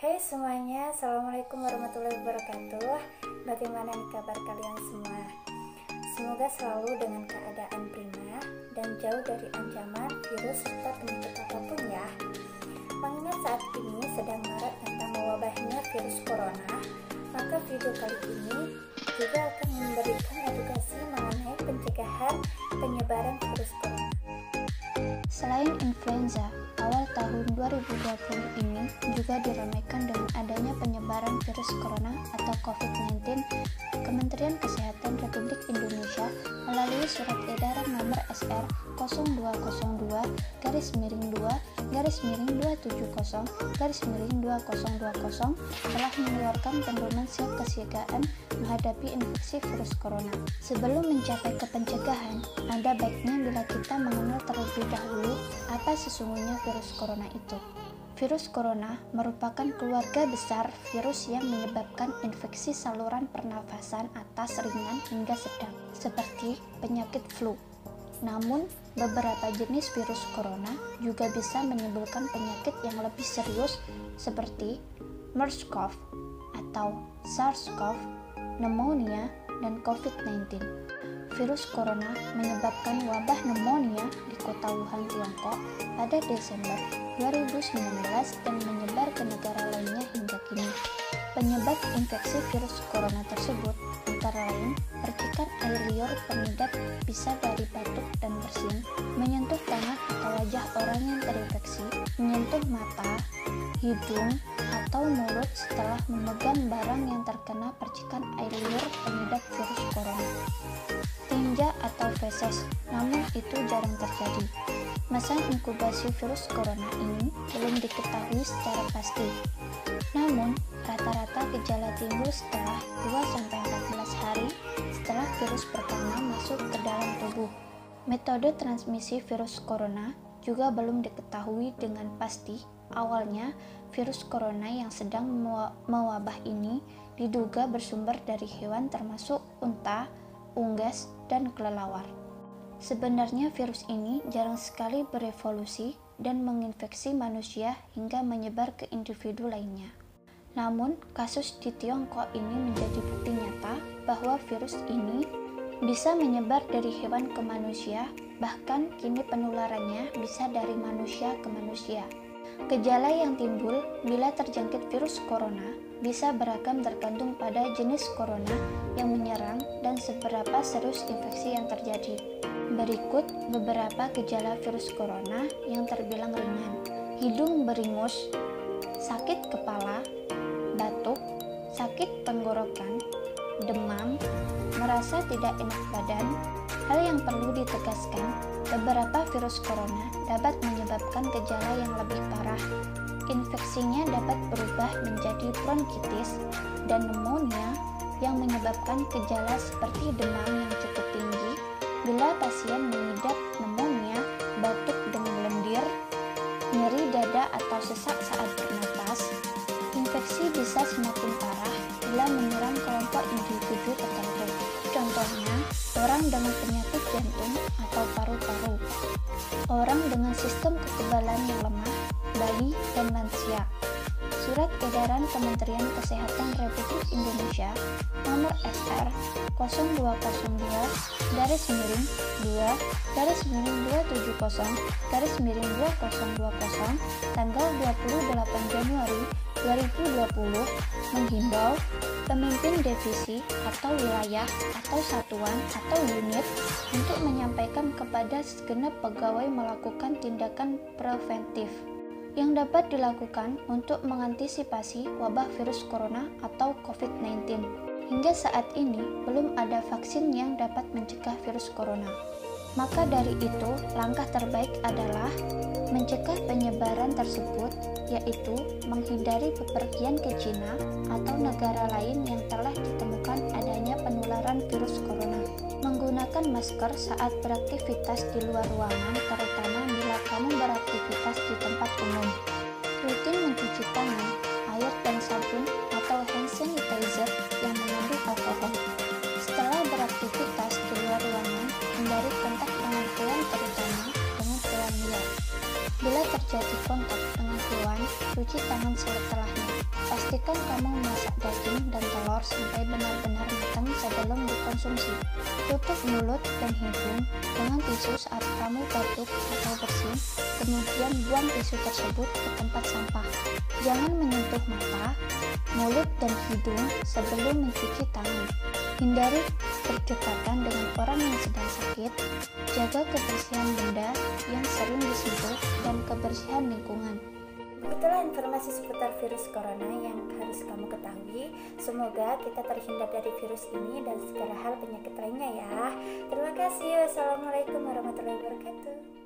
Hai semuanya, Assalamualaikum warahmatullahi wabarakatuh. Bagaimana nih kabar kalian semua? Semoga selalu dengan keadaan prima dan jauh dari ancaman virus serta penyakit apapun ya. Mengingat saat ini sedang marak tentang wabahnya virus corona, maka video kali ini juga akan memberikan edukasi mengenai pencegahan penyebaran virus corona. Selain influenza, awal tahun 2020 ini juga diramaikan dengan adanya penyebaran virus corona atau COVID-19. Kementerian Kesehatan Republik Indonesia melalui Surat Edaran Nomor SR 0202-270-2020 telah mengeluarkan pedoman siap kesiagaan menghadapi infeksi virus corona. Sebelum mencapai ke pencegahan, ada baiknya bila kita mengenal terlebih dahulu apa sesungguhnya virus corona itu. Virus corona merupakan keluarga besar virus yang menyebabkan infeksi saluran pernafasan atas ringan hingga sedang, seperti penyakit flu. Namun, beberapa jenis virus corona juga bisa menimbulkan penyakit yang lebih serius seperti MERS-CoV atau SARS-CoV, pneumonia, dan COVID-19. Virus corona menyebabkan wabah pneumonia di kota Wuhan, Tiongkok pada Desember 2019 dan menyebar ke negara lainnya hingga kini. Penyebab infeksi virus corona tersebut antara lain percikan air liur pengidap bisa dari batuk dan bersin, menyentuh tangan atau wajah orang yang terinfeksi, menyentuh mata, hidung, atau mulut setelah memegang barang yang terkena percikan air liur pengidap virus corona. Tinja atau feses, namun itu jarang terjadi. Masa inkubasi virus corona ini belum diketahui secara pasti. Namun, rata-rata gejala timbul setelah 2-14 hari setelah virus pertama masuk ke dalam tubuh. Metode transmisi virus corona juga belum diketahui dengan pasti. Awalnya, virus corona yang sedang mewabah ini diduga bersumber dari hewan termasuk unta, unggas, dan kelelawar. Sebenarnya virus ini jarang sekali berevolusi dan menginfeksi manusia hingga menyebar ke individu lainnya. Namun, kasus di Tiongkok ini menjadi bukti nyata bahwa virus ini bisa menyebar dari hewan ke manusia, bahkan kini penularannya bisa dari manusia ke manusia. Gejala yang timbul bila terjangkit virus corona bisa beragam tergantung pada jenis corona yang menyerang dan seberapa serius infeksi yang terjadi. Berikut beberapa gejala virus corona yang terbilang ringan: hidung beringus, sakit kepala, batuk, sakit tenggorokan, demam, merasa tidak enak badan. Hal yang perlu ditegaskan, beberapa virus corona dapat menyebabkan gejala yang lebih parah. Infeksinya dapat berubah menjadi bronkitis dan pneumonia yang menyebabkan gejala seperti demam yang cukup tinggi bila pasien mengidap pneumonia, batuk dengan lendir, nyeri dada atau sesak saat bernapas. Infeksi bisa semakin parah bila menyerang kelompok individu tertentu. Contohnya, orang dengan penyakit jantung atau paru-paru, orang dengan sistem kekebalan yang lemah, bayi, dan lansia. Surat Edaran Kementerian Kesehatan Republik Indonesia Nomor SR 0202-270-2020 tanggal 28 Januari 2020 menghimbau pemimpin divisi atau wilayah atau satuan atau unit untuk menyampaikan kepada segenap pegawai melakukan tindakan preventif yang dapat dilakukan untuk mengantisipasi wabah virus corona atau COVID-19. Hingga saat ini belum ada vaksin yang dapat mencegah virus corona. Maka dari itu, langkah terbaik adalah mencegah penyebaran tersebut, yaitu menghindari bepergian ke Cina atau negara lain yang telah ditemukan adanya penularan virus corona. Menggunakan masker saat beraktivitas di luar ruangan, terutama bila kamu beraktivitas di tempat umum. Rutin mencuci tangan, air dan sabun atau hand sanitizer yang mengandung alkohol. Setelah beraktivitas di luar ruangan, hindari kontak dengan hewan, terutama dengan hewan liar. Bila terjadi kontak dengan hewan, cuci mencuci tangan setelahnya. Pastikan kamu memasak daging dan telur sampai benar-benar matang sebelum dikonsumsi. Tutup mulut dan hidung dengan tisu saat kamu batuk atau bersin, kemudian buang tisu tersebut ke tempat sampah. Jangan menyentuh mata, mulut, dan hidung sebelum mencuci tangan. Hindari berdekatan dengan orang yang sedang sakit. Jaga kebersihan benda yang sering disentuh dan kebersihan lingkungan. Begitulah informasi seputar virus corona yang harus kamu ketahui. Semoga kita terhindar dari virus ini dan segala hal penyakit lainnya ya. Terima kasih. Wassalamualaikum warahmatullahi wabarakatuh.